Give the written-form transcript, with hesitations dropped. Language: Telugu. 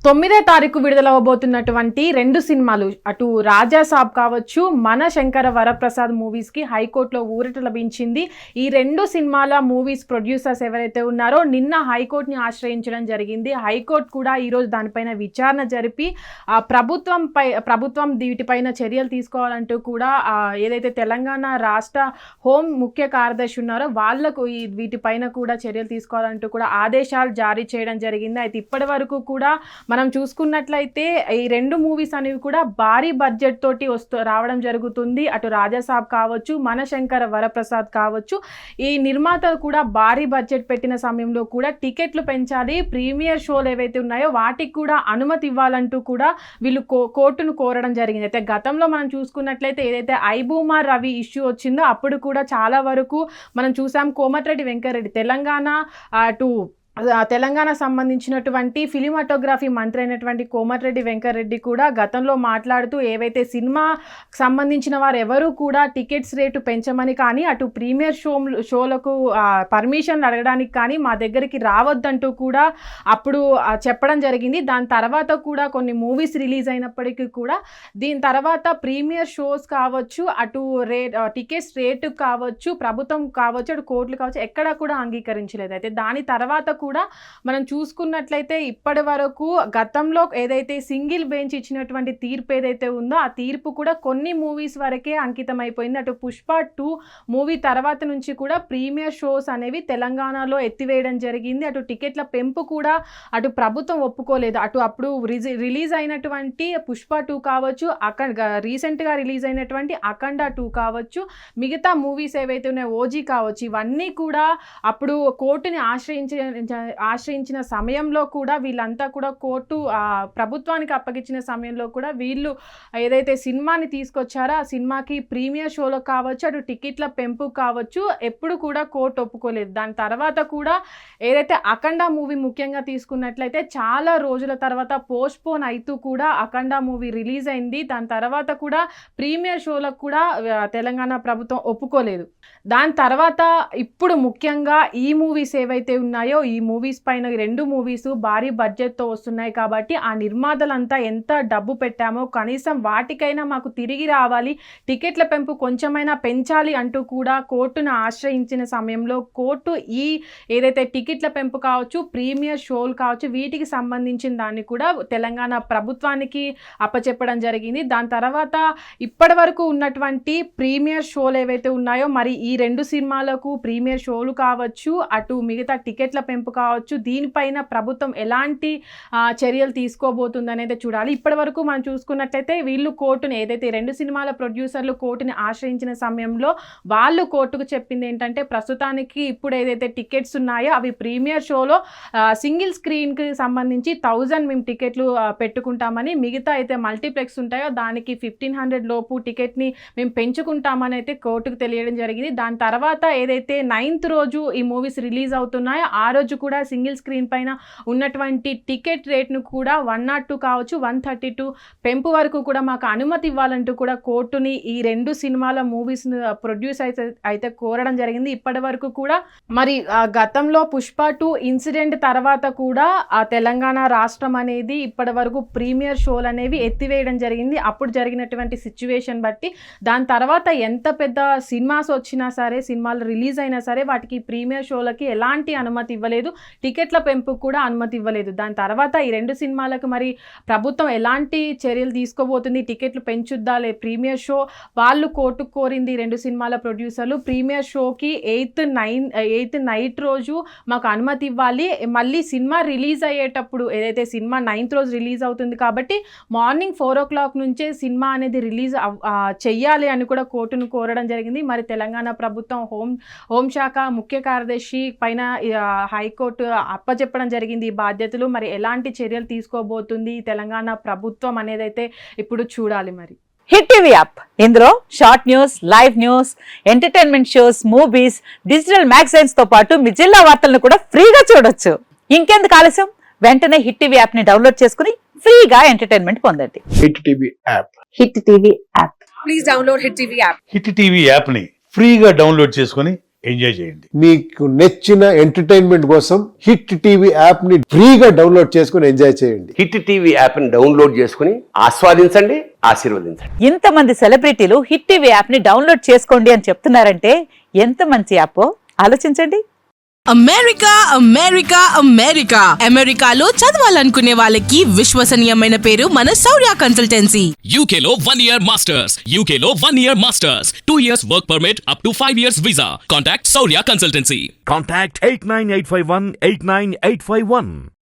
9వ తారీఖు విడుదలవబోతున్నటువంటి 2 సినిమాలు అటు రాజా సాబ్ కావచ్చు, మన శంకర వరప్రసాద్ మూవీస్కి హైకోర్టులో ఊరట లభించింది. ఈ 2 సినిమాల మూవీస్ ప్రొడ్యూసర్స్ ఎవరైతే ఉన్నారో నిన్న హైకోర్టుని ఆశ్రయించడం జరిగింది. హైకోర్టు కూడా ఈరోజు దానిపైన విచారణ జరిపి ప్రభుత్వం వీటిపైన చర్యలు తీసుకోవాలంటూ కూడా ఏదైతే తెలంగాణ రాష్ట్ర హోం ముఖ్య కార్యదర్శి ఉన్నారో వాళ్లకు వీటిపైన కూడా చర్యలు తీసుకోవాలంటూ కూడా ఆదేశాలు జారీ చేయడం జరిగింది. అయితే ఇప్పటి వరకు కూడా మనం చూసుకున్నట్లయితే ఈ 2 మూవీస్ అనేవి కూడా భారీ బడ్జెట్ తోటి రావడం జరుగుతుంది. అటు రాజాసాబ్ కావచ్చు, మన శంకర వరప్రసాద్ కావచ్చు, ఈ నిర్మాతలు కూడా భారీ బడ్జెట్ పెట్టిన సమయంలో కూడా టికెట్లు పెంచాలి, ప్రీమియర్ షోలు ఏవైతే ఉన్నాయో వాటికి కూడా అనుమతి ఇవ్వాలంటూ కూడా వీళ్ళు కోర్టును కోరడం జరిగింది. అయితే గతంలో మనం చూసుకున్నట్లయితే ఏదైతే ఐబూమా రవి ఇష్యూ వచ్చిందో అప్పుడు కూడా చాలా వరకు మనం చూసాం. కోమటిరెడ్డి వెంకటరెడ్డి తెలంగాణ సంబంధించినటువంటి ఫిలిమాటోగ్రఫీ మంత్రి అయినటువంటి కోమటిరెడ్డి వెంకటరెడ్డి కూడా గతంలో మాట్లాడుతూ ఏవైతే సినిమా సంబంధించిన వారు ఎవరు కూడా టికెట్స్ రేటు పెంచమని కానీ అటు ప్రీమియర్ షోలకు పర్మిషన్లు అడగడానికి కానీ మా దగ్గరికి రావద్దంటూ కూడా అప్పుడు చెప్పడం జరిగింది. దాని తర్వాత కూడా కొన్ని మూవీస్ రిలీజ్ అయినప్పటికీ కూడా దీని తర్వాత ప్రీమియర్ షోస్ కావచ్చు, అటు టికెట్స్ రేటు కావచ్చు, ప్రభుత్వం కావచ్చు, అటు కోర్టులు కావచ్చు ఎక్కడా కూడా అంగీకరించలేదు. అయితే దాని తర్వాత కూడా మనం చూసుకున్నట్లయితే ఇప్పటి వరకు గతంలో ఏదైతే సింగిల్ బెంచ్ ఇచ్చినటువంటి తీర్పు ఏదైతే ఉందో ఆ తీర్పు కూడా కొన్ని మూవీస్ వరకే అంకితం అయిపోయింది. అటు పుష్ప 2 మూవీ తర్వాత నుంచి కూడా ప్రీమియర్ షోస్ అనేవి తెలంగాణలో ఎత్తివేయడం జరిగింది. అటు టికెట్ల పెంపు కూడా అటు ప్రభుత్వం ఒప్పుకోలేదు. అప్పుడు రిలీజ్ అయినటువంటి పుష్ప 2 కావచ్చు, రీసెంట్గా రిలీజ్ అయినటువంటి అఖండ 2 కావచ్చు, మిగతా మూవీస్ ఏవైతే ఉన్నాయో ఓజీ కావచ్చు, ఇవన్నీ కూడా అప్పుడు కోర్టుని ఆశ్రయించిన సమయంలో కూడా వీళ్ళంతా కూడా కోర్టు ప్రభుత్వానికి అప్పగించిన సమయంలో కూడా వీళ్ళు ఏదైతే సినిమాని తీసుకొచ్చారో ఆ సినిమాకి ప్రీమియర్ షోలో కావచ్చు, అటు టికెట్ల పెంపు కావచ్చు ఎప్పుడు కూడా కోర్టు ఒప్పుకోలేదు. దాని తర్వాత కూడా ఏదైతే అఖండ మూవీ ముఖ్యంగా తీసుకున్నట్లయితే చాలా రోజుల తర్వాత పోస్ట్పోన్ అవుతూ కూడా అఖండ మూవీ రిలీజ్ అయింది. దాని తర్వాత కూడా ప్రీమియర్ షోలకు కూడా తెలంగాణ ప్రభుత్వం ఒప్పుకోలేదు. దాని తర్వాత ఇప్పుడు ముఖ్యంగా ఈ మూవీస్ ఏవైతే ఉన్నాయో ఈ మూవీస్ పైన 2 మూవీస్ భారీ బడ్జెట్తో వస్తున్నాయి కాబట్టి ఆ నిర్మాతలంతా ఎంత డబ్బు పెట్టామో కనీసం వాటికైనా మాకు తిరిగి రావాలి, టికెట్ల పెంపు కొంచెమైనా పెంచాలి అంటూ కూడా కోర్టును ఆశ్రయించిన సమయంలో కోర్టు ఈ ఏదైతే టికెట్ల పెంపు కావచ్చు, ప్రీమియర్ షోలు కావచ్చు వీటికి సంబంధించిన దాన్ని కూడా తెలంగాణ ప్రభుత్వానికి అప్పచెప్పడం జరిగింది. దాని తర్వాత ఇప్పటి వరకు ఉన్నటువంటి ప్రీమియర్ షోలు ఏవైతే ఉన్నాయో మరి ఈ 2 సినిమాలకు ప్రీమియర్ షోలు కావచ్చు, అటు మిగతా టికెట్ల పెంపు కావచ్చు, దీనిపైన ప్రభుత్వం ఎలాంటి చర్యలు తీసుకోబోతుంది అనేది చూడాలి. ఇప్పటి వరకు మనం చూసుకున్నట్లయితే వీళ్ళు కోర్టుని ఏదైతే 2 సినిమాల ప్రొడ్యూసర్లు కోర్టుని ఆశ్రయించిన సమయంలో వాళ్ళు కోర్టుకు చెప్పింది ఏంటంటే ప్రస్తుతానికి ఇప్పుడు ఏదైతే టికెట్స్ ఉన్నాయో అవి ప్రీమియర్ షోలో సింగిల్ స్క్రీన్కి సంబంధించి 1000 మేము టికెట్లు పెట్టుకుంటామని, మిగతా అయితే మల్టీప్లెక్స్ ఉంటాయో దానికి 1500 లోపు టికెట్ని మేము పెంచుకుంటామని అయితే కోర్టుకు తెలియడం జరిగింది. దాని తర్వాత ఏదైతే 9th రోజు ఈ మూవీస్ రిలీజ్ అవుతున్నాయో ఆ రోజు కూడా సింగిల్ స్క్రీన్ పైన ఉన్నటువంటి టికెట్ రేట్ను కూడా 102 కావచ్చు 132 పెంపు వరకు కూడా మాకు అనుమతి ఇవ్వాలంటూ కూడా కోర్టుని ఈ 2 సినిమాల మూవీస్ ప్రొడ్యూస్ అయితే కోరడం జరిగింది. ఇప్పటి వరకు కూడా మరి గతంలో పుష్ప 2 ఇన్సిడెంట్ తర్వాత కూడా ఆ తెలంగాణ రాష్ట్రం అనేది ఇప్పటి వరకు ప్రీమియర్ షోలు అనేవి ఎత్తివేయడం జరిగింది. అప్పుడు జరిగినటువంటి సిచ్యువేషన్ బట్టి దాని తర్వాత ఎంత పెద్ద సినిమాస్ వచ్చినా సరే, సినిమాలు రిలీజ్ అయినా సరే వాటికి ప్రీమియర్ షోలకి ఎలాంటి అనుమతి ఇవ్వలేదు, టికెట్ల పెంపు కూడా అనుమతి ఇవ్వలేదు. దాని తర్వాత ఈ 2 సినిమాలకు మరి ప్రభుత్వం ఎలాంటి చర్యలు తీసుకోబోతుంది, టికెట్లు పెంచుద్దా లే ప్రీమియర్ షో వాళ్ళు కోర్టుకు కోరింది 2 సినిమాల ప్రొడ్యూసర్లు ప్రీమియర్ షోకి 8th నైట్ రోజు మాకు అనుమతి ఇవ్వాలి, మళ్ళీ సినిమా రిలీజ్ అయ్యేటప్పుడు ఏదైతే సినిమా 9th రోజు రిలీజ్ అవుతుంది కాబట్టి మార్నింగ్ 4 o'clock నుంచే సినిమా అనేది రిలీజ్ చెయ్యాలి అని కూడా కోర్టును కోరడం జరిగింది. మరి తెలంగాణ ప్రభుత్వం హోంశాఖ ముఖ్య కార్యదర్శి పైన హైకోర్టు అప్పచెప్పడం జరిగింది ఈ బాధ్యతలు. మరి ఎలాంటి చర్యలు తీసుకోబోతుంది తెలంగాణ ప్రభుత్వం అనేది అయితే ఇప్పుడు చూడాలి. మరి హిట్ టీవీ యాప్ ఇందులో short news, live news, entertainment shows, movies, digital magazines తో పాటు మీ జిల్లా వార్తలను కూడా ఫ్రీగా చూడొచ్చు. ఇంకెందుకు ఆలస్యం, వెంటనే హిట్ టీవీ యాప్ ని డౌన్లోడ్ చేసుకుని ఫ్రీగా ఎంటర్టైన్మెంట్ పొందండి. Hit TV app. Hit TV app. Please download hit TV app. Hit TV app ని ఫ్రీగా డౌన్లోడ్ చేసుకుని ఎంజాయ్ చేయండి. మీకు నచ్చిన ఎంటర్టైన్మెంట్ కోసం హిట్ టీవీ యాప్ ని ఫ్రీగా డౌన్లోడ్ చేసుకుని ఎంజాయ్ చేయండి. హిట్ టీవీ యాప్ ని డౌన్లోడ్ చేసుకుని ఆస్వాదించండి, ఆశీర్వదించండి. ఇంతమంది సెలబ్రిటీలు హిట్ టీవీ యాప్ ని డౌన్లోడ్ చేసుకోండి అని చెప్తున్నారంటే ఎంత మంచి యాప్ ఆలోచించండి. అమెరికా అమెరికా అమెరికా అమెరికాలో చదవాలనుకునే వాళ్ళకి విశ్వసనీయమైన పేరు మన శౌర్య consultancy. UK Law 1 Year Masters. UK Law 1 Year Masters. 2 years work permit up to 5 years visa. Contact Saurya Consultancy. Contact 89851 89851.